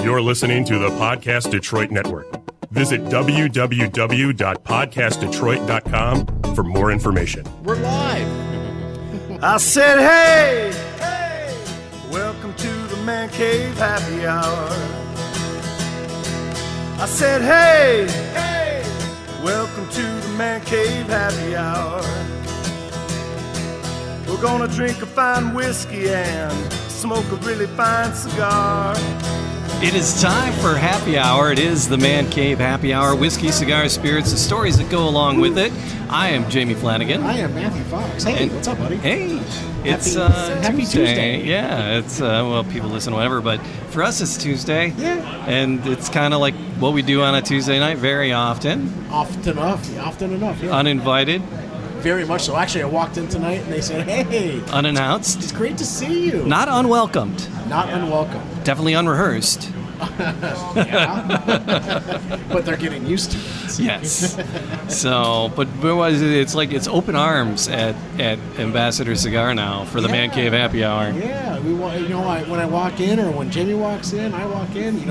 You're listening to the Podcast Detroit Network. Visit www.podcastdetroit.com for more information. We're live. I said, hey, welcome to the Man Cave Happy Hour. I said, hey, welcome to the Man Cave Happy Hour. We're gonna drink a fine whiskey and smoke a really fine cigar. It is time for Happy Hour. It is the Man Cave Happy Hour. Whiskey, cigars, spirits, the stories that go along with it. I am Jamie Flanagan. I am Matthew Fox. Hey, what's up, buddy? Hey, it's Happy Tuesday. Yeah, it's, well, people listen whatever, but for us it's Tuesday. Yeah. And it's kind of like what we do on a Tuesday night very often. Often enough, yeah. Uninvited. Very much so. Actually, I walked in tonight and they said, hey. Unannounced. It's great to see you. Not unwelcomed. Not unwelcome. Definitely unrehearsed. Yeah. But they're getting used to it. So. Yes. So, but it's like it's open arms at Ambassador Cigar now for the Man Cave Happy Hour. Yeah. When I walk in or when Jamie walks in, I walk in,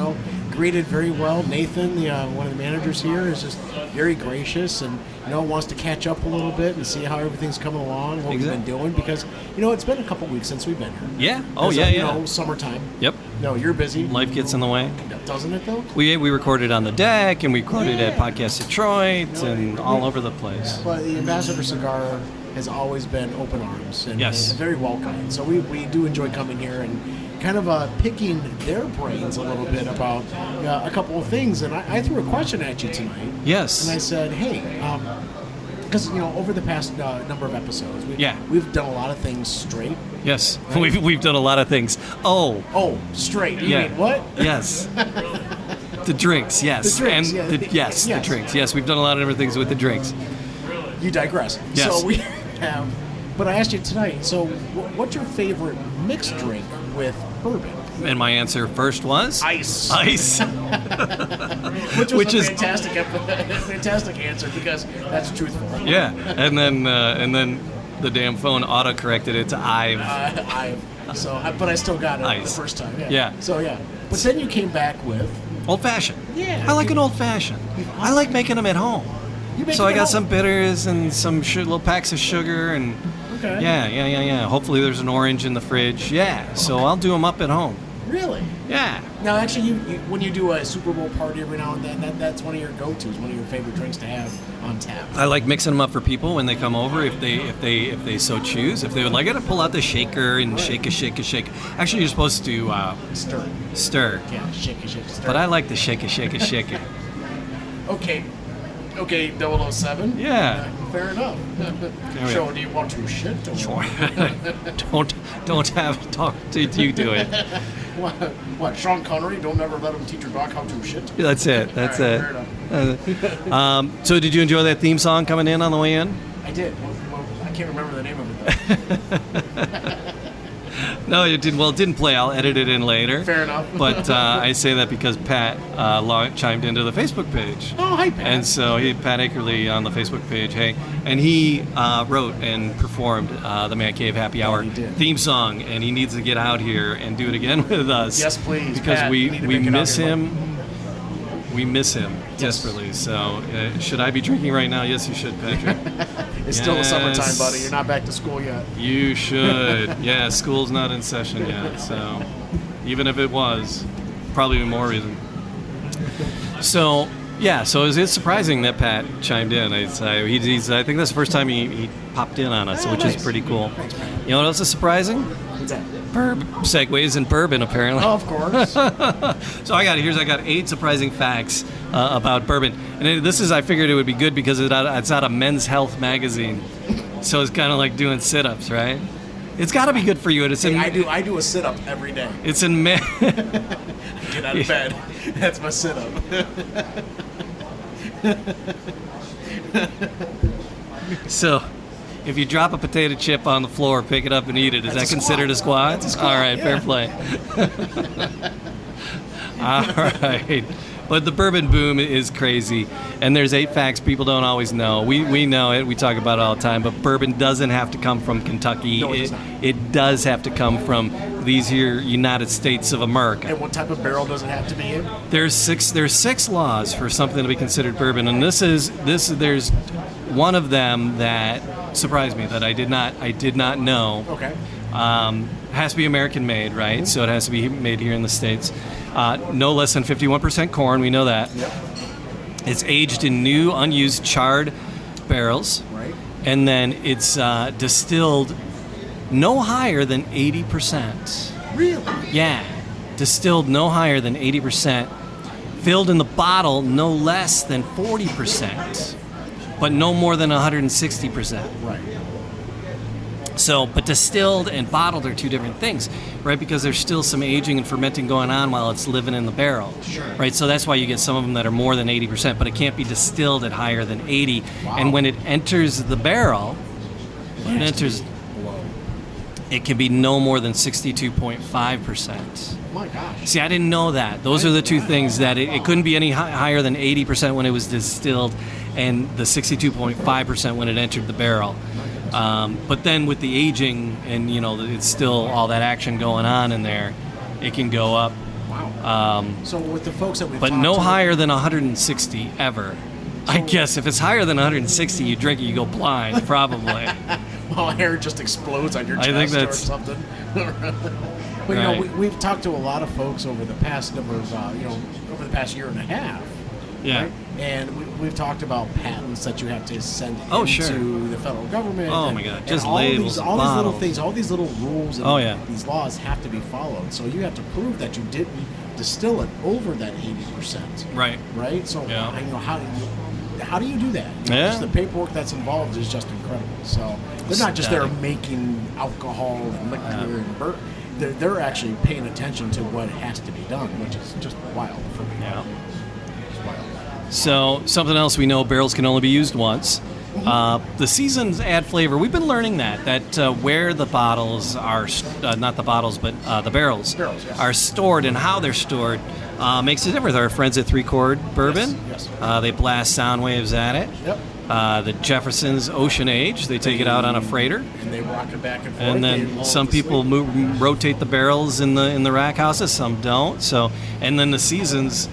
greeted very well. Nathan, one of the managers here, is just very gracious and wants to catch up a little bit and see how everything's coming along, what we've been doing, because it's been a couple weeks since we've been here. Yeah. Oh yeah. Summertime. Yep. No, you're busy. Life gets in the way. Doesn't it though? We recorded on the deck and we recorded at Podcast Detroit and all over the place. But the Ambassador Cigar has always been open arms and yes, very welcoming. So we do enjoy coming here and kind of picking their brains a little bit about a couple of things. And I threw a question at you tonight. Yes. And I said, hey, because over the past number of episodes, we've done a lot of things straight. Yes, right? we've done a lot of things. Oh, straight. You mean what? Yes. The drinks, yes. The drinks, yes, the drinks. Yes, we've done a lot of different things with the drinks. You digress. Yes. So we have, but I asked you tonight, so what's your favorite mixed drink with bourbon? And my answer first was? Ice. Which is a fantastic answer because that's truthful. Yeah, and then the damn phone auto-corrected it to Ive. But I still got it Ice. the first time. Yeah. So yeah. But then you came back with old-fashioned. Yeah. I like an old-fashioned. I like making them at home. So I got some bitters and some little packs of sugar and okay. Yeah. Hopefully there's an orange in the fridge. Yeah. So I'll do them up at home. Really? Yeah. Now, actually, you when you do a Super Bowl party every now and then, that's one of your go-tos, one of your favorite drinks to have on tap. I like mixing them up for people when they come over, if they so choose. If they would like it, to pull out the shaker and shake. Actually, you're supposed to stir. Yeah, shake, stir. But I like the shake. Okay, 007? Yeah. Fair enough. So, do you want to shit? Sure. don't have talk to you do it. What, Sean Connery? Don't ever let him teach your dog how to shit? That's it. Fair enough. So did you enjoy that theme song coming in on the way in? I did. Well, I can't remember the name of it, though. No, it didn't. Well, it didn't play. I'll edit it in later. Fair enough. But I say that because Pat chimed into the Facebook page. Oh, hi, Pat. And so Pat Akerley on the Facebook page, hey, and he wrote and performed the Man Cave Happy Hour theme song, and he needs to get out here and do it again with us. Yes, please, because Pat, we miss him. Here, we miss him desperately. So should I be drinking right now? Yes, you should, Patrick. It's still the summertime, buddy. You're not back to school yet. You should. Yeah, school's not in session yet. So even if it was, probably more reason. So yeah, so it's surprising that Pat chimed in. I think that's the first time he popped in on us, which is pretty cool. Thanks, Pat. You know what else is surprising? What's that? Segues in bourbon, apparently. Oh, of course. So I got 8 surprising facts about bourbon, and I figured it would be good because it's out of Men's Health magazine, so it's kind of like doing sit-ups, right? It's got to be good for you. I do a sit-up every day. It's in men. Get out of bed. That's my sit-up. So, if you drop a potato chip on the floor, pick it up and eat it. Is that considered a squat? That's a squat. All right, yeah. fair play. All right. But the bourbon boom is crazy, and there's 8 facts people don't always know. We know it. We talk about it all the time. But bourbon doesn't have to come from Kentucky. No, it does not. It does have to come from these here United States of America. And what type of barrel does it have to be in? There's 6 laws for something to be considered bourbon, and there's one of them that surprised me that I did not know. Okay. Has to be American made, right? So it has to be made here in the States. No less than 51% corn, we know that. Yep. It's aged in new, unused, charred barrels. Right. And then it's distilled no higher than 80%. Really? Yeah. Distilled no higher than 80%. Filled in the bottle no less than 40%. But no more than 160%. Right. So, but distilled and bottled are 2 different things, right? Because there's still some aging and fermenting going on while it's living in the barrel, Sure. right? So that's why you get some of them that are more than 80%, but it can't be distilled at higher than 80. Wow. And when it enters the barrel, it can be no more than 62.5%. Oh my gosh. See, I didn't know that. Those are the 2 things that it couldn't be any higher than 80% when it was distilled, and the 62.5% when it entered the barrel. But then with the aging and, it's still all that action going on in there, it can go up. Wow. So with the folks that we've But talked no to, higher than 160 ever. I guess if it's higher than 160, you drink it, you go blind, probably. well, hair just explodes on your I chest think or that's- something. But Right. we've talked to a lot of folks over the past number of, over the past year and a half. Yeah. Right? And we've talked about patents that you have to send Oh, into sure. the federal government. Oh, and- my God. and Just all labels, these, all these little bottles. things, all these little rules and Oh, yeah. these laws have to be followed. So you have to prove that you didn't distill it over that 80%. Right. Right? So Yeah. how do you do that? Yeah. Just the paperwork that's involved is just incredible. So they're not just there Stunning. making alcohol and liquor and bourbon. They're actually paying attention to what has to be done, which is just wild for me. Yeah. It's wild. So something else we know, barrels can only be used once. The seasons add flavor. We've been learning that where the bottles are, not the bottles, but the barrels, Barrels, yes. are stored and how they're stored makes a difference. Our friends at 3 Chord Bourbon, Yes. they blast sound waves at it. Yep. The Jefferson's Ocean Age, they take it out on a freighter. And they rock it back and forth. And They then lull some it to people sleep. rotate the barrels in the rack houses, some don't. So, and then the seasons,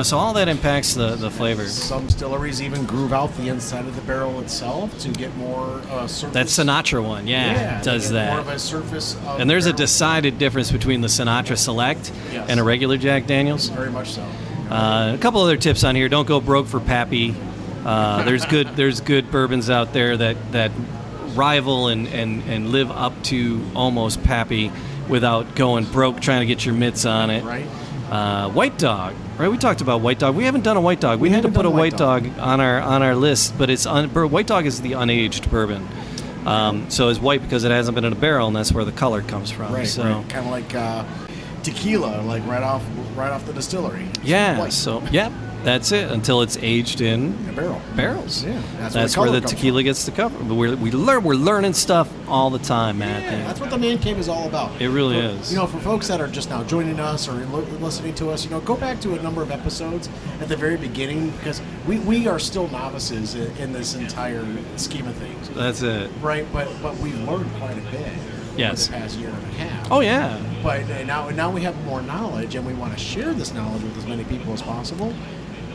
so all that impacts the flavor. Some distilleries even groove out the inside of the barrel itself to get more surface. That Sinatra one, yeah, to does get that. More of a surface of And there's a barrel. decided difference between the Sinatra Select Yes. and a regular Jack Daniels. Very much so. A couple other tips on here: don't go broke for Pappy. There's good bourbons out there that rival and live up to almost Pappy without going broke trying to get your mitts on it. Right. White Dog, right? We talked about White Dog. We haven't done a White Dog. We need to haven't put a done White Dog on our list, but it's White Dog is the unaged bourbon. So it's white because it hasn't been in a barrel, and that's where the color comes from. Right. So Right. Kind of like tequila, like right off the distillery. yeah, White. so yep, that's it until it's aged in In a barrel. barrels. Yeah, that's where where the the color tequila gets the cover. But we're learning stuff all the time, man. I Yeah, think. that's what the Man Cave is all about. It really For- is. For folks that are just now joining us or listening to us, go back to a number of episodes at the very beginning because we are still novices in this entire scheme of things, That's it. right? But we've learned quite a bit Yes. over the past year and a half. Oh yeah. But now we have more knowledge, and we want to share this knowledge with as many people as possible.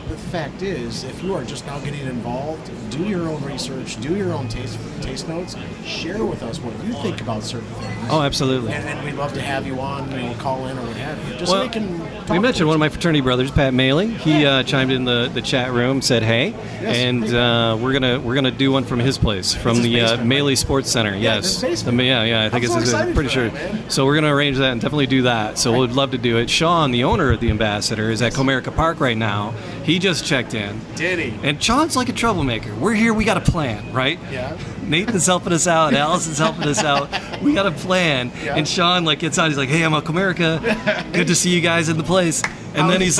But the fact is, if you are just now getting involved, do your own research, do your own taste notes, share with us what you think about certain things. Oh, absolutely. And we'd love to have you on, call in or what have you. Just so Well, we can talk we mentioned to one of my fraternity brothers, Pat Maley. He chimed in the chat room, said hey, Yes. and we're gonna do one from his place, from his the basement, Maley right? Sports Center. Yeah, Yes, his basement. yeah. I think I'm so it's excited pretty for sure. that, man. So we're gonna arrange that and definitely do that. So we'd love to do it. Sean, the owner of the Ambassador, is at Comerica Park right now. He just checked in. Did he? And Sean's like a troublemaker. We're here. We got a plan, right? Yeah. Nathan's helping us out. Allison's helping us out. We got a plan. Yeah. And Sean gets on. He's like, "Hey, I'm at Comerica. Good to see you guys in the place." And then he's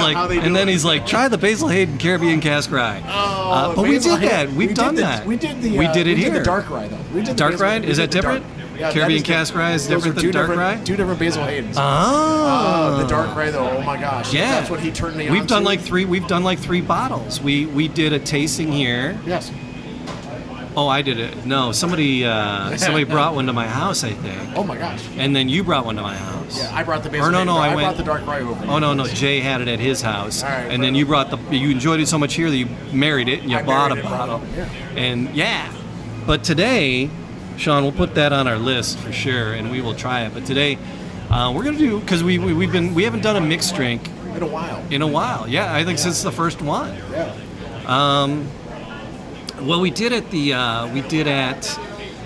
like, "Try the Basil Hayden Caribbean Cask Rye." Oh, but we Basil did that. Hayden. We've done that. We did it here. the dark rye though. We did the Dark Basil rye? Hayden. Is We that did the different? dark- Yeah, Caribbean that is Cask Rye is Those different are than dark rye? Two different Basil Haydens. Oh, the dark rye though. Oh my gosh. Yeah, That's what he turned me on We've done to. like three. We've done like 3 bottles. We did a tasting here. Yes. Oh, I did it. No, somebody brought one to my house, I think. Oh my gosh. And then you brought one to my house. Yeah, I brought the base. Or no, I I brought went. the dark rye over. Oh no, Jay had it at his house, All right, and then you brought you enjoyed it so much here that you married it and you I bought a married it, bottle. yeah. And yeah, but today, Sean, we'll put that on our list for sure, and we will try it. But today, we're gonna do because we haven't done a mixed drink In a while. in a while. Yeah, I think since the first one. Yeah. Well, we did at the We did at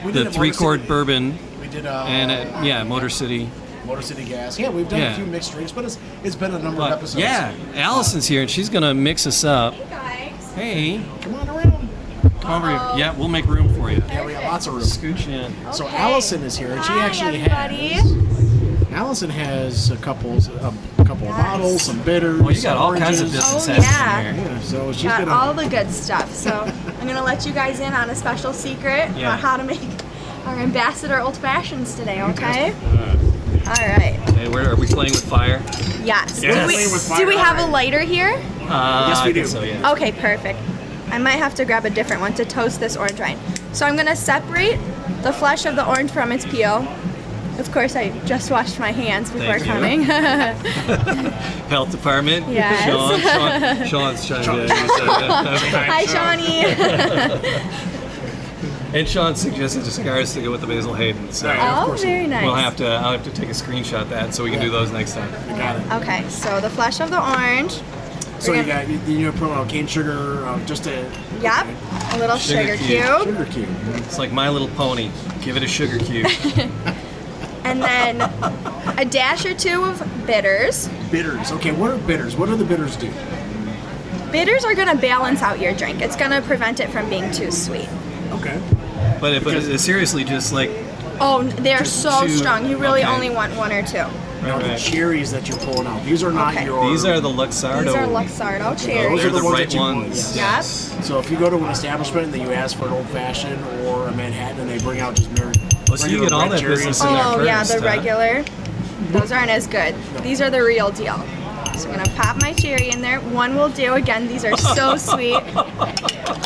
3-quart Motor City. bourbon We did and at Motor City. Motor City Gas. Yeah, we've done Yeah. a few mixed drinks, but it's been a number of But episodes. yeah, Allison's here and she's gonna mix us up. Guys. Hey, Come on around. come over here. Yeah, we'll make room for you. Yeah, we got lots of room. Scooch in. So Okay. Allison is here, and she Hi, actually everybody. has. Allison has a couple of bottles, some bitters. Well, you got some all kinds of oranges. business Oh, happening yeah. here. Yeah, so she's Got gonna. all the good stuff. So I'm gonna let you guys in on a special secret Yeah. about how to make our Ambassador Old Fashions today. Okay. All right. Hey, where are we playing with fire? Yes. Yes. Playing with fire, Do we have a alright. lighter here? Yes, we I do. think so, yeah. Okay, perfect. I might have to grab a different one to toast this orange wine. So I'm gonna separate the flesh of the orange from its peel. Of course, I just washed my hands before Thank you. coming. Health department. Yes. Sean's trying to. Hi, Shawnee. And Sean suggested the cigars to go with the Basil Hayden. So Oh, very nice. I'll have to take a screenshot of that so we can do those next time. You got it. Okay, so the flesh of the orange. So We're you got you put on cane sugar, just a Yep, a little Sugar sugar cube. cube. sugar cube. It's like My Little Pony. Give it a sugar cube. And then a dash or 2 of bitters. Bitters. Okay, what are bitters? What do the bitters do? Bitters are gonna balance out your drink. It's gonna prevent it from being too sweet. Okay. But it's seriously just like Oh, they're so two- strong. You really okay. only want 1 or 2. Now the right. cherries that you're pulling out, these are not Okay. your. These are the Luxardo. These are Luxardo Those cherries. are They're the ones right that you want, ones. yes. Yep. So if you go to an establishment and then you ask for an old fashioned or a Manhattan and they bring out just Oh, so you get all that business in there Oh yeah, first, the huh? regular. Those aren't as good. These are the real deal. So I'm gonna pop my cherry in there. 1 will do. Again, these are so sweet.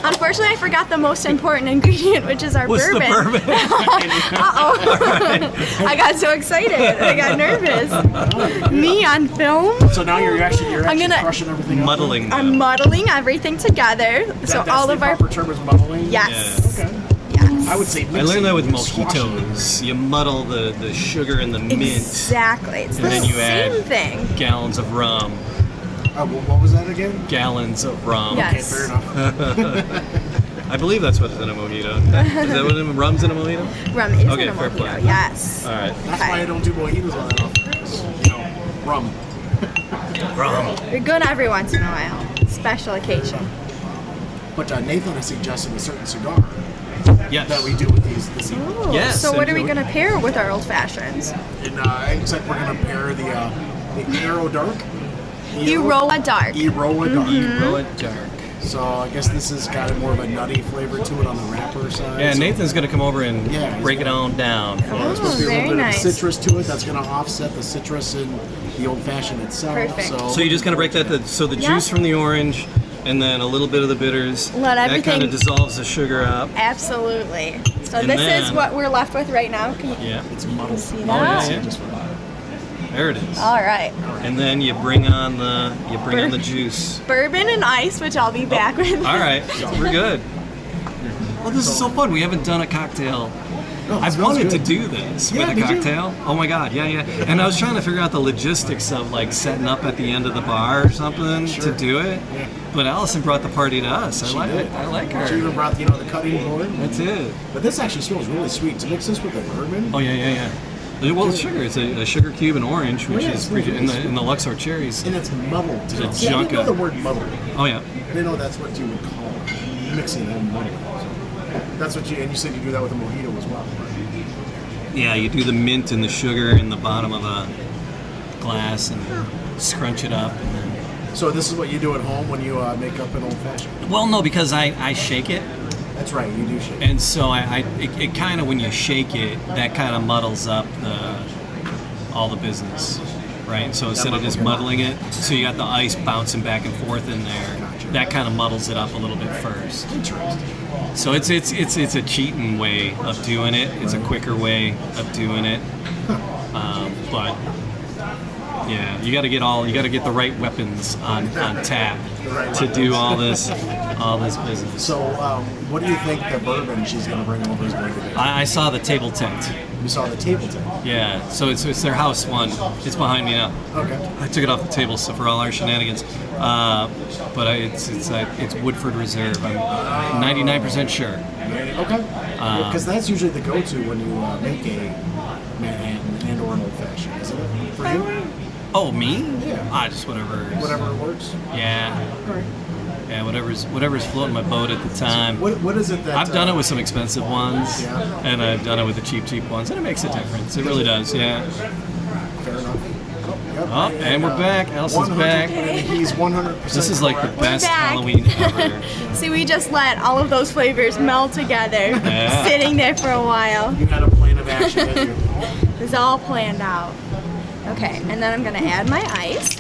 Unfortunately, I forgot the most important ingredient, which is our What's bourbon. the bourbon? Uh-oh. I got so excited. I got nervous. Me on film. So now you're actually I'm gonna- crushing everything up. Muddling them. I'm muddling everything together. So That's all the of our proper term is muddling. yes, Okay. yes. I would say I learned that with mixing, squashing. mojitos. You muddle the sugar and the mint, Exactly. It's and the then you same add thing. gallons of rum. Oh, what was that again? Gallons of rum. Yeah. Okay, Yes. fair enough. I believe that's what's in a mojito. Is that what rum's in a mojito? Rum is Okay, in a fair mojito. play. Yes. All right. That's Okay. why I don't do mojitos all that often. 'Cause, rum. Rum. You're good every once in a while. Special occasion. But Nathan has suggested a certain cigar Yes. that we do with this evening. Ooh, Yes, so what and are we we- gonna pair with our old fashions? And except we're gonna pair the Eiroa Dark. Eiroa Dark. Eiroa Dark. Roll it dark. So I guess this has got more of a nutty flavor to it on the wrapper side. Yeah, So Nathan's gonna come over and Yeah, he's break it gonna- on down. there's supposed to be a very little bit nice. of citrus to it that's going to offset the citrus in the old fashioned itself. Perfect. So you're just gonna break that. So the Yeah. juice from the orange, and then a little bit of the bitters. Let That kind everything- of dissolves the sugar up. Absolutely. So And this is then- what we're left with right now. Can you Yeah. it's muddled. see Oh yeah, that? yeah. Just There it is. All right. And then you bring on the juice. Bourbon and ice, which I'll be back with. All right, we're good. Well, this is so fun. We haven't done a cocktail. I've wanted to do this Yeah, with a did you? cocktail. Oh my god, yeah. And I was trying to figure out the logistics of like setting up at the end of the bar or something to do it. Yeah. But Allison brought the party to us. I like did. it. I like She even her. brought the cutting board. That's it. But this actually smells really sweet. To mix this with the bourbon. Oh yeah. Well, it's sugar. It's a sugar cube and orange, which yeah, is it's really in the Luxor cherries. And it's muddled. Too. It's Yeah, I didn't know junka. the word muddled. Oh yeah. I didn't know that's what you would call it. Mixing and muddling. So that's what and you said you do that with a mojito as well. Yeah, you do the mint and the sugar in the bottom of a glass and scrunch it up. And then... So this is what you do at home when you make up an old fashioned. Well, no, because I shake it. That's right, you do shake. And so it kind of, when you shake it, that kind of muddles up all the business. right? So instead of just muddling it, so you got the ice bouncing back and forth in there. That kind of muddles it up a little bit first. So it's a cheating way of doing it. It's a quicker way of doing it. But yeah, you got to get the right weapons on tap to do all this business. So, what do you think the bourbon she's going to bring over is going to be? I saw the table tent. You saw the table tent. Yeah, so it's their house one. It's behind me now. Okay. I took it off the table so for all our shenanigans. But it's Woodford Reserve. I'm 99% sure. Okay. Because that's usually the go-to when you make a Manhattan and or an old fashioned, isn't it? For you? Oh, me? Yeah. Just whatever. Whatever works. Yeah. All right. Yeah, whatever's floating my boat at the time. What is it that I've done it with some expensive ones, Yeah. and I've done it with the cheap ones, and it makes a difference. It really does, yeah. Fair enough. Yep. Oh, and we're back. Allison's back. And he's 100%. This is like the correct. best back. Halloween ever. See, we just let all of those flavors melt together, Yeah. sitting there for a while. You had a plan of action, didn't you? It was all planned out. Okay, and then I'm gonna add my ice.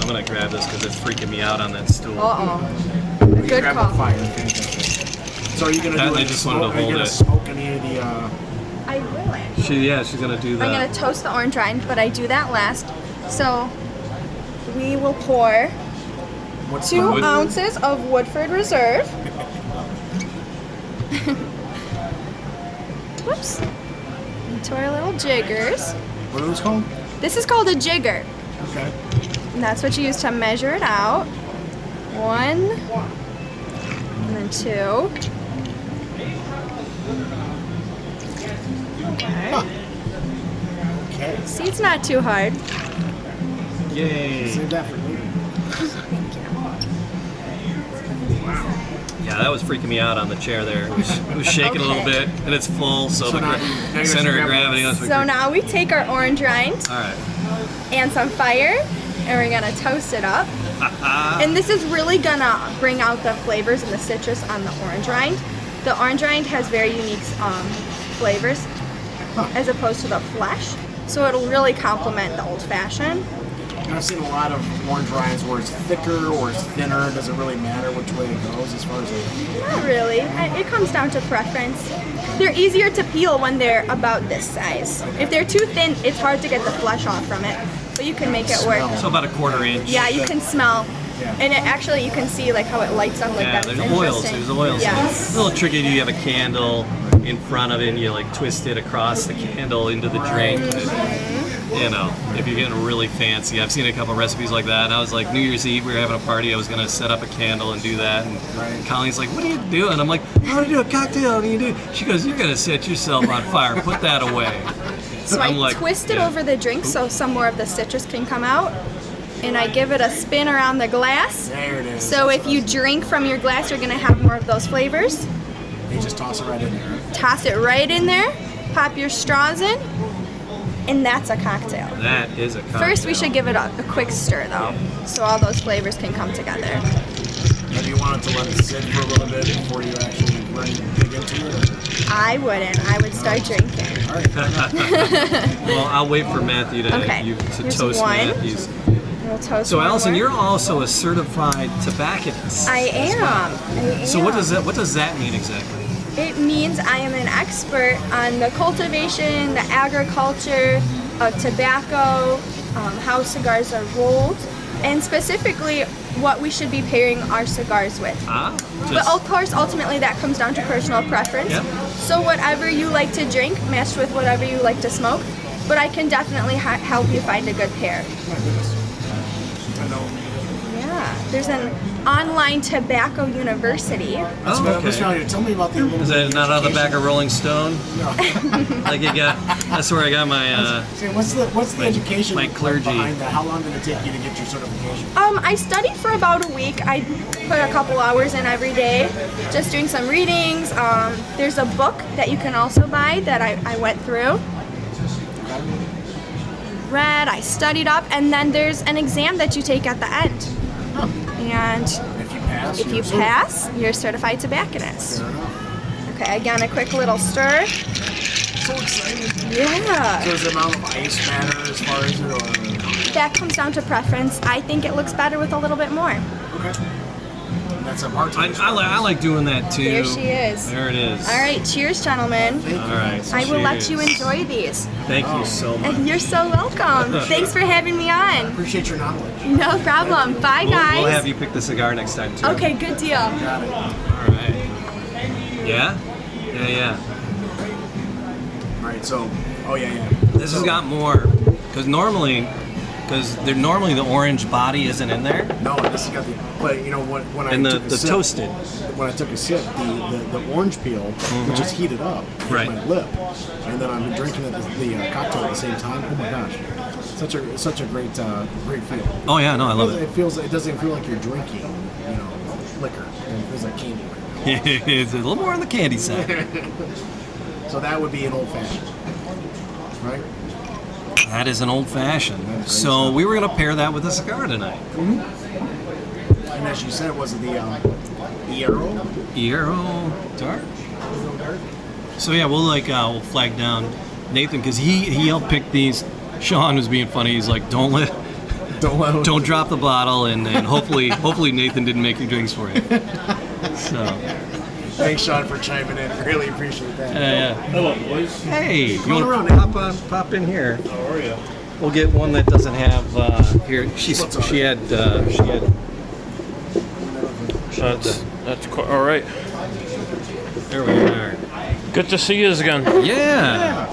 I'm gonna grab this because it's freaking me out on that stool. Good Grab call. the fire. Fantastic. So are you going to do I it? just wanted to Are you hold going it. to smoke any of the... I will actually. She's gonna do that. I'm gonna toast the orange rind, but I do that last. So we will pour what's 2 the- ounces of Woodford Reserve. Whoops. Into our little jiggers. What are those called? This is called a jigger. Okay. And that's what you use to measure it out. 1, and then 2. Okay. Okay. See, it's not too hard. Yay! Save that for later. Yeah, that was freaking me out on the chair there. It was shaking a little bit, and it's full, so So the now you center guys of gravity. grab So now we take our orange rind All right. and some fire, and we're gonna toast it up. And this is really gonna bring out the flavors and the citrus on the orange rind. The orange rind has very unique flavors as opposed to the flesh. So it'll really complement the old fashioned. And I've seen a lot of orange rinds where it's thicker or it's thinner. Does it really matter which way it goes as far as Not really. It comes down to preference. They're easier to peel when they're about this size. If they're too thin, it's hard to get the flesh off from it. But you can make it work. So about a 1/4 inch. Yeah, you can smell. Yeah. And it actually, you can see like how it lights up like Yeah, that. It's there's oils. interesting. There's oils. Yes. It's a little tricky. You have a candle in front of it, and you like twist it across the candle into the drink. You know, if you're getting really fancy, I've seen a couple recipes like that. And I was like, New Year's Eve, we were having a party. I was gonna set up a candle and do that. And Colleen's like, "What are you doing?" I'm like, "I want to do a cocktail." What do you do? She goes, "You're gonna set yourself on fire. Put that away." So I'm I like, twist it yeah. over the drink so some more of the citrus can come out. And I give it a spin around the glass. there it is? So if you drink from your glass, you're gonna have more of those flavors. You just toss it right in there. Right? Toss it right in there, pop your straws in, and that's a cocktail. That is a cocktail. First, we should give it a quick stir though, so all those flavors can come together. Maybe you wanted to let it sit for a little bit before you actually dig into it? I wouldn't. I would start drinking. All right. Well, I'll wait for Matthew to Okay. to Here's toast one. Matthew's. We'll toast So one Allison, more. you're also a certified tobacconist. I am. So what does that mean exactly? It means I am an expert on the cultivation, the agriculture of tobacco, how cigars are rolled, and specifically what we should be pairing our cigars with. But of course, ultimately that comes down to personal preference. Yep. So whatever you like to drink, matched with whatever you like to smoke, but I can definitely help you find a good pair. I know. Yeah, there's an online tobacco university. Oh, Mr. Elliott, tell me about the Is that not on the back of Rolling Stone? Like you got? That's where I got my. See, what's the education my clergy. behind that? How long did it take you to get your certification? I studied for about a week. I put a couple hours in every day, just doing some readings. There's a book that you can also buy that I went through. Read, I studied up, and then there's an exam that you take at the end. And If you pass, if you pass, you're a certified tobacconist. Fair enough. Okay, again, a quick little stir. So excited. Yeah. So does the amount of ice matter as far as it, or? That comes down to preference. I think it looks better with a little bit more. Okay. That's a bartender. I like doing that too. There she is. There it is. All right, cheers, gentlemen. All right. I will let cheers. you enjoy these. Thank you so much. You're so welcome. Thanks for having me on. Appreciate your knowledge. No problem. Bye, guys. We'll have you pick the cigar next time too. Okay, good deal. Got it. All right. Yeah. Yeah. All right. So, yeah. This has got more because normally the orange body isn't in there. No, this has got the. But you know when I And took a the sip, toasted. When I took a sip, the orange peel would just heated up in Right. my lip, and then I'm drinking the cocktail at the same time. Oh my gosh, such a great feel. Oh yeah, no, I love it. It doesn't feel like you're drinking, liquor. It feels like candy. It's a little more on the candy side. So that would be an old fashioned, right? That is an old fashioned. So we were gonna pair that with a cigar tonight. And as you said, was it the Eiroa? Eiroa Dark. So yeah, we'll flag down Nathan because he helped pick these. Sean was being funny. He's like, don't drop the bottle, and hopefully Nathan didn't make your drinks for you. So Thanks, Sean, for chiming in. Really appreciate that. yeah. Hello, boys. Hey, you on want around, to pop in here? How are you? We'll get one that doesn't have here. She had. That's all right. There we are. Good to see you again. Yeah.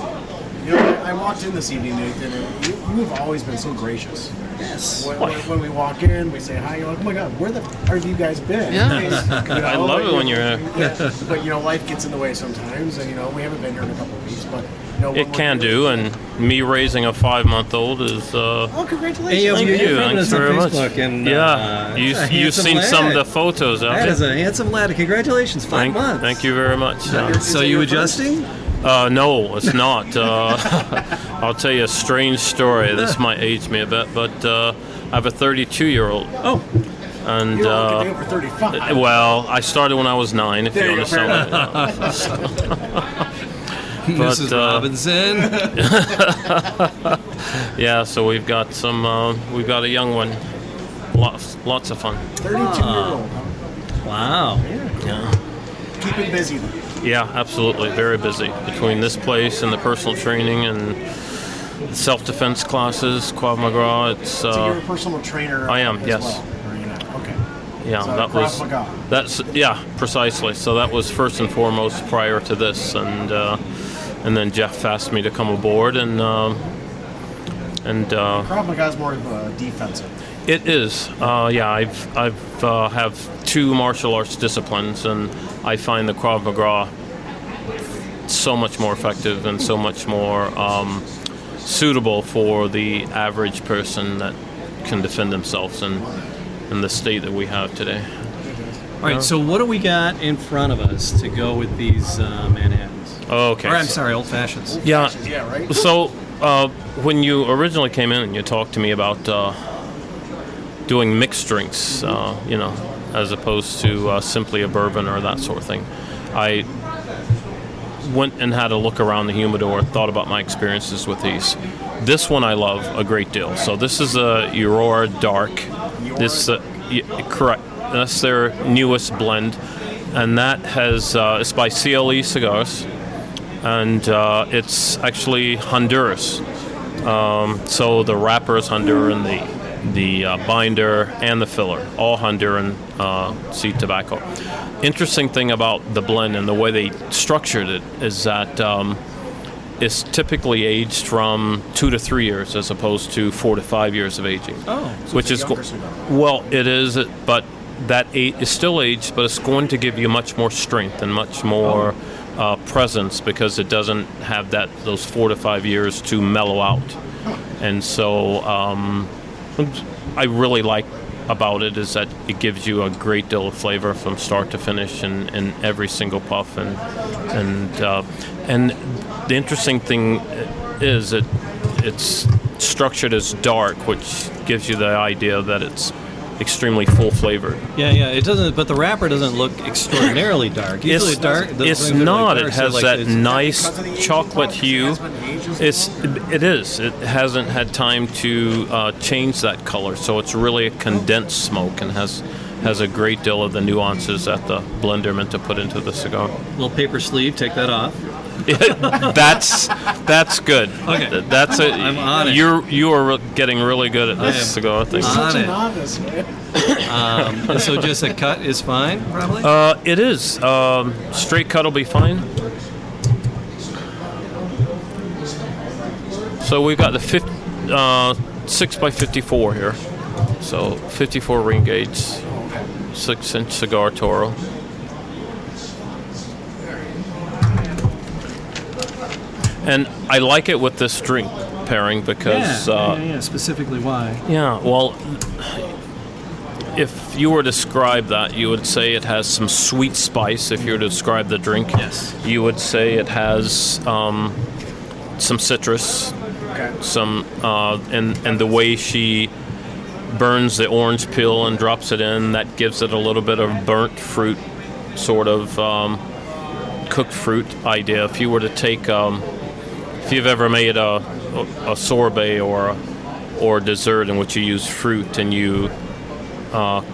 I walked in this evening, Nathan, and you've always been so gracious. Yes. When we walk in, we say hi. You're like, oh my God, where the have you guys been? I love it when you're here. Yeah, but life gets in the way sometimes, and we haven't been here in a couple of weeks, but It can do, and me raising a 5-month-old is. Oh, congratulations! Hey, Thank you're you. friending Thanks us on very much. Facebook, and Yeah, that's a you've handsome seen some of the lad. photos out That there. is a handsome lad. Congratulations, 5 months. Thank you very much. So you adjusting? No, it's not. I'll tell you a strange story. This might age me a bit, but I have a 32-year-old. Oh. And You're looking over 35. well, I started when I was 9. If There you you go, understand. Mrs. Robinson. Yeah, so we've got a young one. Lots of fun. 32-year-old. Wow. Yeah. Keeping busy. Then. Yeah, absolutely. Very busy. Between this place and the personal training and self-defense classes, Krav Maga, it's... So you're a personal trainer. I am, as yes. well, or you're not? Okay. Yeah, So that Krav was... Maga. Yeah, precisely. So that was first and foremost prior to this, and then Jeff asked me to come aboard, and Krav Maga is more of a defensive. it is. I've have 2 martial arts disciplines, and I find the Krav Maga so much more effective and so much more suitable for the average person that can defend themselves in the state that we have today. All right, so what do we got in front of us to go with these Manhattans? Okay. Or I'm sorry, old fashions. Yeah. Yeah, right? So when you originally came in and you talked to me about doing mixed drinks, as opposed to simply a bourbon or that sort of thing, I went and had a look around the humidor, thought about my experiences with these. This one I love a great deal. So this is a Eiroa Dark. Correct. That's their newest blend, and that has it's by CLE Cigars, and it's actually Honduras. So the wrapper is Honduran, the binder and the filler, all Honduran seed tobacco. Interesting thing about the blend and the way they structured it is that it's typically aged from 2 to 3 years as opposed to 4 to 5 years of aging. So which it's is a younger cigar. well, it is, but that is still aged, but it's going to give you much more strength and much more presence because it doesn't have those 4 to 5 years to mellow out. And so I really like about it is that it gives you a great deal of flavor from start to finish in every single puff, and the interesting thing is that it's structured as dark, which gives you the idea that it's extremely full flavored. Yeah, it doesn't. But the wrapper doesn't look extraordinarily dark. Usually dark. It's not. It has that nice chocolate hue. It is. It hasn't had time to change that color, so it's really a condensed smoke and has a great deal of the nuances that the blender meant to put into the cigar. Little paper sleeve. Take that off. That's good. Okay. That's it. I'm on it. You are getting really good at this cigar thing. On Such a it. novice, man. So just a cut is fine, probably. It is. Straight cut will be fine. So we've got the 6x54 here. So 54 ring gauge, 6-inch cigar Toro. And I like it with this drink pairing because... Specifically why? Yeah, well, if you were to describe that, you would say it has some sweet spice. If you were to describe the drink, Yes. you would say it has some citrus, some and the way she burns the orange peel and drops it in, that gives it a little bit of burnt fruit, sort of cooked fruit idea. If you were to take, if you've ever made a sorbet or dessert in which you use fruit and you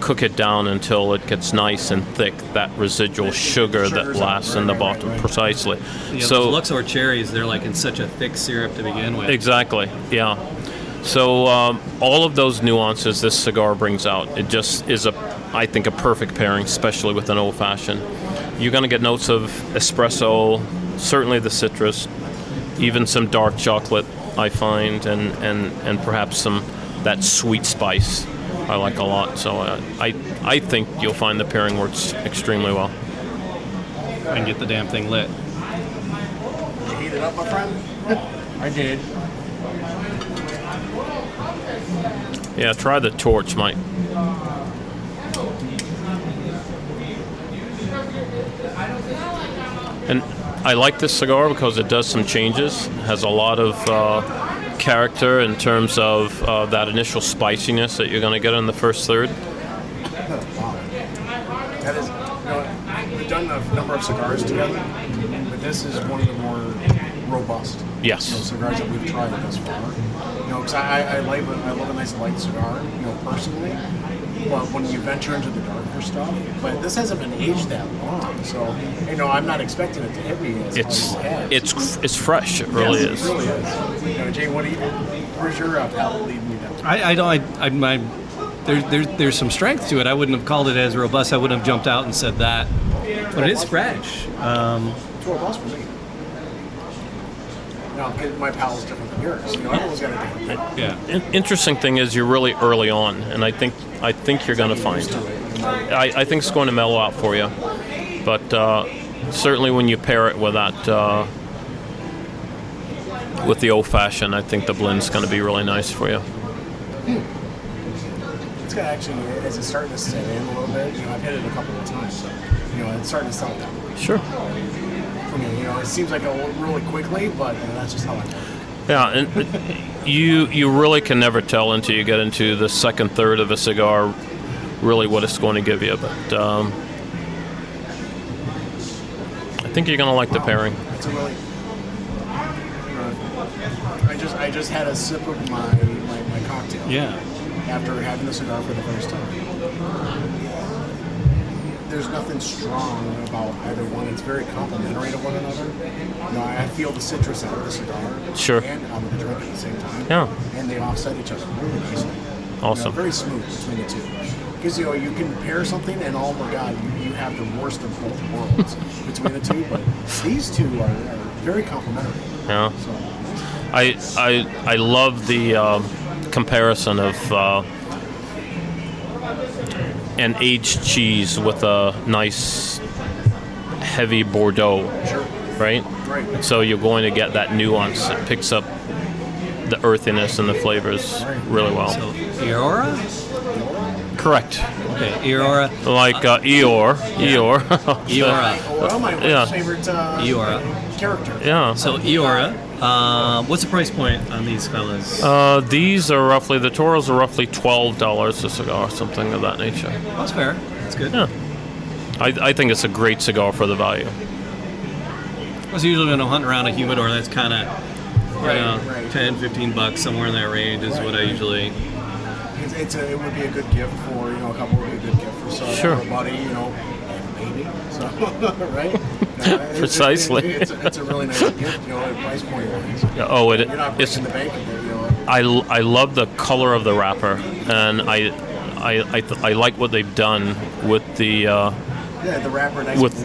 cook it down until it gets nice and thick, that residual sugar that lasts in the bottom, precisely. Yeah, So those Luxor cherries, they're like in such a thick syrup to begin with. exactly, yeah. So all of those nuances this cigar brings out. It just is I think, a perfect pairing, especially with an old-fashioned. You're going to get notes of espresso, certainly the citrus, even some dark chocolate, I find, and perhaps some that sweet spice I like a lot. So I think you'll find the pairing works extremely well. And get the damn thing lit. Did you heat it up, my friend? I did. Yeah, try the torch, Mike. And I like this cigar because it does some changes. It has a lot of character in terms of that initial spiciness that you're going to get in the first third. That is, we've done a number of cigars together, but this is one of the more robust Yes. cigars that we've tried thus far. Because I love a nice light cigar, personally. But when you venture into the darker stuff, but this hasn't been aged that long, so I'm not expecting it to hit me as hard as it has. It's fresh. It really Yes, is. It really is. Jay, where's your palate leading me down? There's some strength to it. I wouldn't have called it as robust. I wouldn't have jumped out and said that. But it is fresh. It's robust for me. Because my palate's different from yours. Everyone's got a different palate. Yeah. Interesting thing is you're really early on, and I think you're going to find. I think it's going to mellow out for you, but certainly when you pair it with that with the old fashioned, I think the blend's going to be really nice for you. It's got actually, as it's starting to set in a little bit, I've hit it a couple of times, so it's starting to settle down. Sure. For me, it seems like really quickly, but that's just how I do. Yeah, and you really can never tell until you get into the second third of a cigar, really what it's going to give you. But I think you're going to like the pairing. It's a really. I just had a sip of my cocktail. Yeah. After having the cigar for the first time. There's nothing strong about either one. It's very complementary to one another. I feel the citrus out of the cigar. Sure. And out of the drink at the same time. Yeah. And they offset each other really nicely. Awesome. Very smooth between the two. Because you can pair something and oh my god, you have the worst of both worlds between the two. But these two are very complementary. Yeah. So, I love the comparison of an aged cheese with a nice heavy Bordeaux, sure. right? Right. So you're going to get that nuance. It picks up the earthiness and the flavors really well. So, Eiroa? Correct. Okay, Eiroa. Like Eeyore. Eeyore. Eiroa. Well, my Yeah. favorite Eiroa. character. Yeah. So Eiroa. What's the price point on these fellas? These are roughly, the Toros are roughly $12 a cigar, something of that nature. That's fair. That's good. Yeah. I think it's a great cigar for the value. Because usually when I'm hunting around a humidor, that's kind of, Right. 10, $15, somewhere in that range is what I usually. It would be a good gift for, a couple would be a good gift for someone, Sure. for a buddy, maybe. So, right? Precisely. It's a really nice gift, at price point wise. Yeah, You're not it's. breaking the bank with it, I love the color of the wrapper, and I like what they've done with the the wrapper, nice with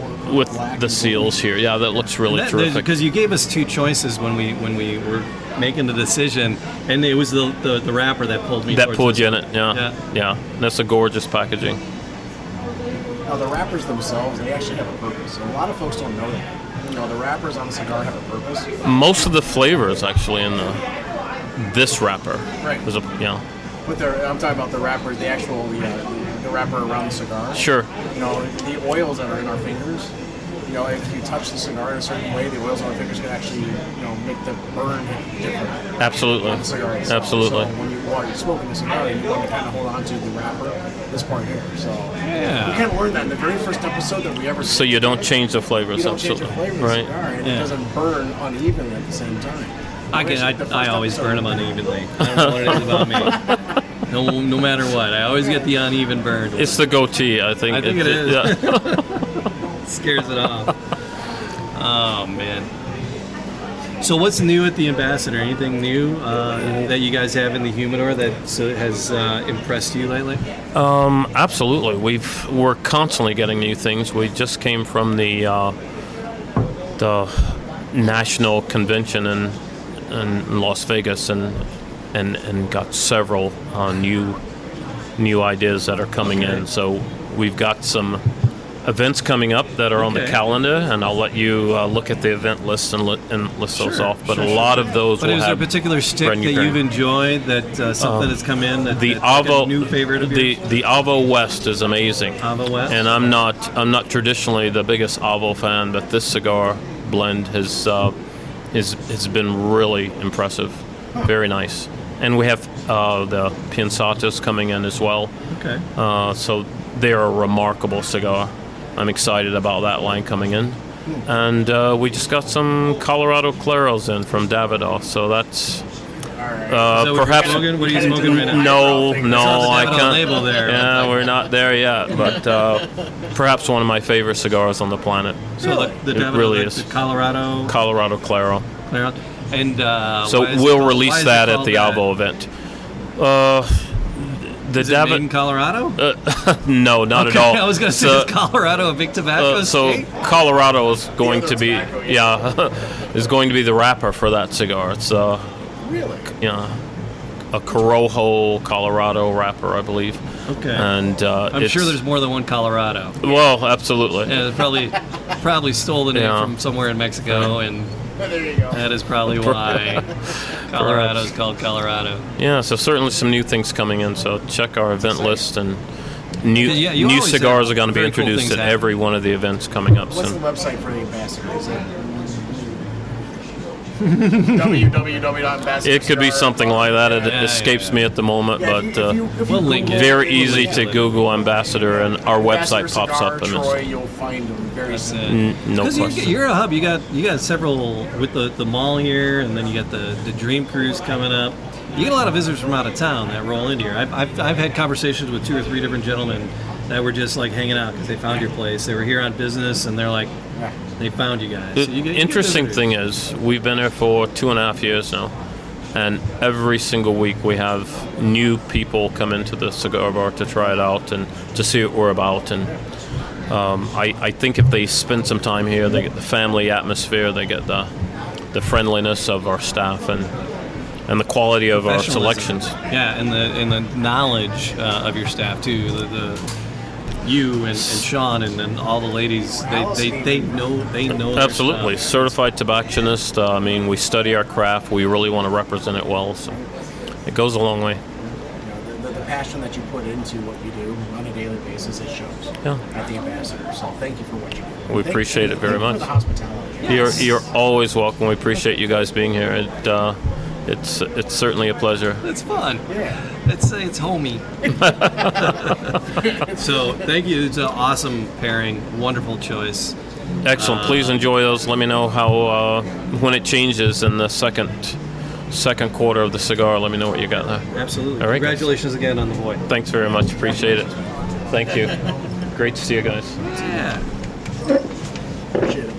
black the and seals here. Yeah, that looks really terrific. Because you gave us two choices when we were making the decision, and it was the wrapper that pulled me. That towards pulled this you in one. it. Yeah. That's a gorgeous packaging. Now, the wrappers themselves, they actually have a purpose. A lot of folks don't know that. The wrappers on the cigar have a purpose. Most of the flavors actually in this wrapper. Right. There's But I'm talking about the wrappers, the actual the wrapper around the cigar. Sure. The oils that are in our fingers. If you touch the cigar in a certain way, the oils on our fingers can actually, make the burn different. Absolutely. On the cigar itself. Absolutely. So while you're smoking the cigar, you want to kind of hold on to the wrapper, this part here. So Yeah. we kind of learned that in the very first episode that we ever. So you don't change the flavors. You don't change the Absolutely. flavor of the Right. cigar, and Yeah. it doesn't burn unevenly at the same time. I always burn them unevenly. I don't know what it is about me. No matter what, I always get the uneven burn. It's the goatee, I think. I think it is. Yeah. Scares it off. Oh man. So what's new at the Ambassador? Anything new that you guys have in the humidor that has impressed you lately? Absolutely. We're constantly getting new things. We just came from the national convention in Las Vegas and got several new ideas that are coming in. So we've got some events coming up that are on the calendar, and I'll let you look at the event list and list those off. But a lot of those But will is there a have particular stick that you've enjoyed that something that's come in the that's like Avo a new favorite of yours? the Avo West is amazing. Avo West? And I'm not traditionally the biggest Avo fan, but this cigar blend has been really impressive. Very nice. And we have the Piansatas coming in as well. Okay. So they're a remarkable cigar. I'm excited about that line coming in. And we just got some Colorado Claros in from Davidoff, so that's perhaps. What are you smoking right now? No, It's no, on I the can't. label there. Yeah, we're not there yet, but perhaps one of my favorite cigars on the planet. So the It Davidoff, really the is. Colorado. Colorado Claro. And So why is it we'll called- release why is it that at called the that? Avo event. The Is it made in Colorado? No, not Okay, at all. I was going to say, So- is Colorado a big tobacco so state? Colorado is going to be, tobacco, is going to be the wrapper for that cigar. It's Really? a Corojo Colorado wrapper, I believe. Okay. And I'm sure there's more than one Colorado. Well, absolutely. Yeah, they probably stole the name Yeah. from somewhere in Mexico, and There you go. that is probably why Colorado is called Colorado. Yeah, so certainly some new things coming in. So check our event list, and new Yeah, you new always cigars have are going to be very cool introduced things at happen. every one of the events coming up What's the soon. website for the Ambassador? Is it www.ambassador? It could be something like that. It escapes me at the moment, but We'll link it. very easy to Google Ambassador, and our website pops up, and Troy, it's you'll find them very That's soon. it. no Because question. you're a hub. You got several with the mall here, and then you got the Dream Cruise coming up. You get a lot of visitors from out of town that roll into here. I've had conversations with 2 or 3 different gentlemen that were just like hanging out because they found your place. They were here on business, and they're like, they found you guys. The So you get interesting visitors. thing is, we've been here for 2.5 years now, and every single week we have new people come into the cigar bar to try it out and to see what we're about. And I think if they spend some time here, they get the family atmosphere, they get the friendliness of our staff, and the quality of our Professionalism. selections. Yeah, and the knowledge of your staff too. The you and Sean and all the ladies, they know their Absolutely. stuff. Certified tobacconist. I mean, we study our craft. We really want to represent it well, so it goes a long way. The passion that you put into what you do on a daily basis, it shows at the Ambassador. So thank you for what you do. We appreciate it very much. For the hospitality. Yes. You're always welcome. We appreciate you guys being here. It's certainly a pleasure. It's fun. Yeah. It's homey. So thank you. It's an awesome pairing. Wonderful choice. Excellent. Please enjoy those. Let me know how when it changes in the second quarter of the cigar. Let me know what you got there. Absolutely. All right, Congratulations again on the void. Thanks very much. Appreciate it. Thank you. Great to see you guys. Yeah. Appreciate it.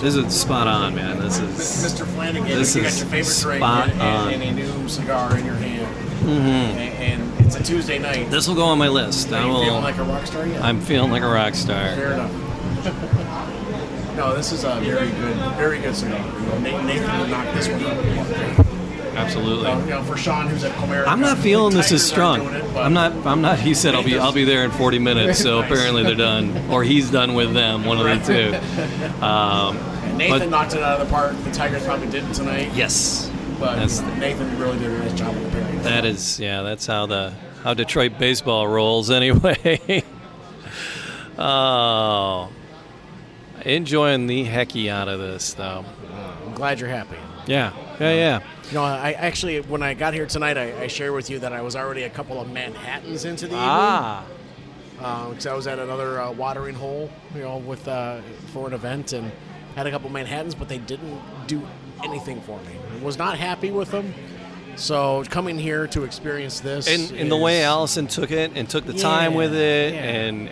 This is spot on, man. This is Mr. Flanagan, this you got is your favorite drink spot and on. a new cigar in your hand. And it's a Tuesday night. This will go on my list. Are you feeling like a rock star yet? I'm feeling like a rock star. Fair enough. No, this is a very good cigar. Nathan will knock this one out of the park. Absolutely. For Sean, who's at Comerica, I'm not feeling this is strong. doing it, but I'm not. He said I'll be there in 40 minutes. So Nice. apparently they're done, or he's done with them. One of the two. Nathan knocked it out of the park. The Tigers probably didn't tonight. Yes. But That's- Nathan really did a nice job with the pairing. That's how Detroit baseball rolls anyway. Oh, enjoying the hecky out of this though. I'm glad you're happy. Yeah. I actually, when I got here tonight, I shared with you that I was already a couple of Manhattans into the Ah. evening. Because I was at another watering hole, with for an event, and had a couple Manhattans, but they didn't do anything for me. I was not happy with them. So coming here to experience this, And the way Allison took it and took the time with it, and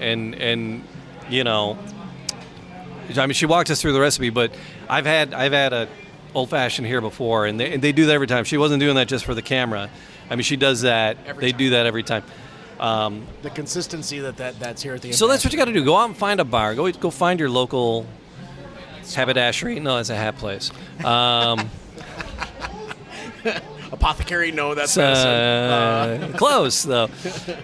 I mean, she walked us through the recipe, but I've had a old fashioned here before, and they do that every time. She wasn't doing that just for the camera. I mean, she does that. Every Do that every time. the consistency that's here at the So that's what you got to do. Go out and find a bar. Go find your local haberdashery. No, it's a hat place. Apothecary. No, that's medicine. Close though.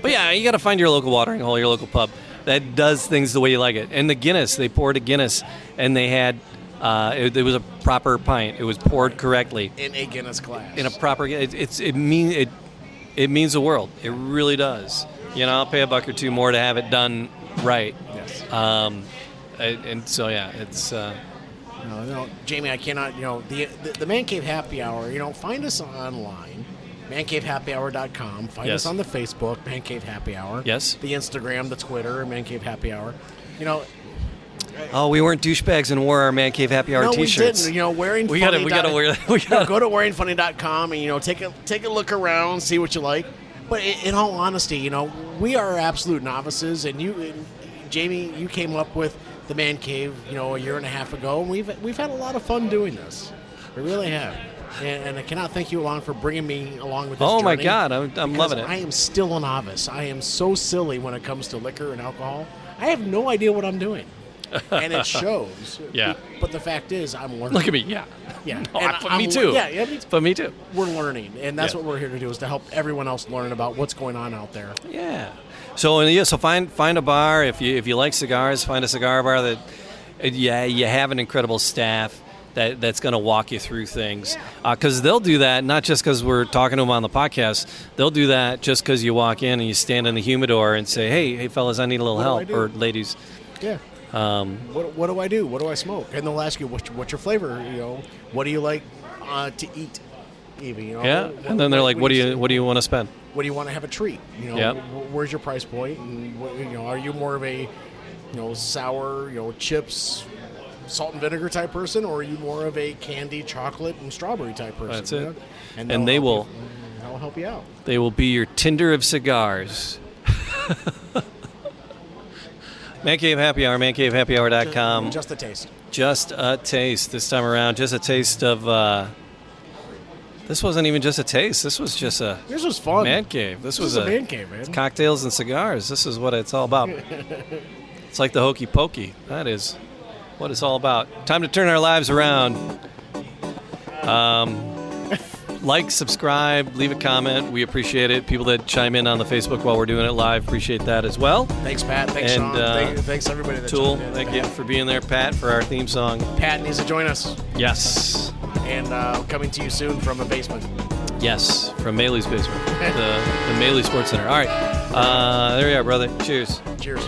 But yeah, you got to find your local watering hole, your local pub that does things the way you like it. And the Guinness, they poured a Guinness, and they had it was a proper pint. It was poured correctly In a Guinness glass. in a proper. It means the world. It really does. I'll pay $1 or $2 more to have it done right. Yes. And so yeah, it's. No, Jamie, I cannot. The Man Cave Happy Hour. Find us online, mancavehappyhour.com. Find Yes. us on the Facebook, Man Cave Happy Hour. Yes. The Instagram, the Twitter, Man Cave Happy Hour. Oh, we weren't douchebags and wore our Man Cave Happy Hour No, T-shirts. we didn't. Wearing. We gotta wear that. Go to wearingfunny.com and take a look around, see what you like. But in all honesty, we are absolute novices, and Jamie, you came up with the Man Cave, a year and a half ago, and we've had a lot of fun doing this. We really have. And I cannot thank you, Alon, for bringing me along with this Oh my journey, God, I'm because loving it. I am still a novice. I am so silly when it comes to liquor and alcohol. I have no idea what I'm doing, and it shows. Yeah. But the fact is, I'm learning. Look at me, yeah. Yeah. No, And me too. Yeah, me too. But me too. We're learning, and that's Yeah. what we're here to do, is to help everyone else learn about what's going on out there. Yeah. So find a bar if you like cigars. Find a cigar bar that you have an incredible staff that's going to walk you through things, because they'll do that not just because we're talking to them on the podcast. They'll do that just because you walk in and you stand in the humidor and say, hey fellas, I need a little What do I help, do? or ladies. Yeah. What do I do? What do I smoke? And they'll ask you, what's your flavor? What do you like to eat? Even Yeah. And then they're like, what do you want to spend? What do you want to have a treat? Yep. Where's your price point? And are you more of a sour, chips, salt and vinegar type person, or are you more of a candy, chocolate, and strawberry type person? That's it. And And they will I'll help you out. They will be your Tinder of cigars. Man Cave Happy Hour, mancavehappyhour.com. Just a taste. Just a taste this time around. Just a taste of. This wasn't even just a taste. This was just a This was fun. man cave. This was a man cave, man. cocktails and cigars. This is what it's all about. It's like the hokey pokey. That is what it's all about. Time to turn our lives around. Like, subscribe, leave a comment. We appreciate it. People that chime in on the Facebook while we're doing it live, appreciate that as well. Thanks, Pat. Thanks, And, Sean. Thanks, everybody. That Tool, chimed in. thank you for being there. Pat, for our theme song. Pat needs to join us. Yes. And coming to you soon from a basement. Yes, from Maley's Basement, the Maley Sports Center. All right, there you are, brother. Cheers. Cheers.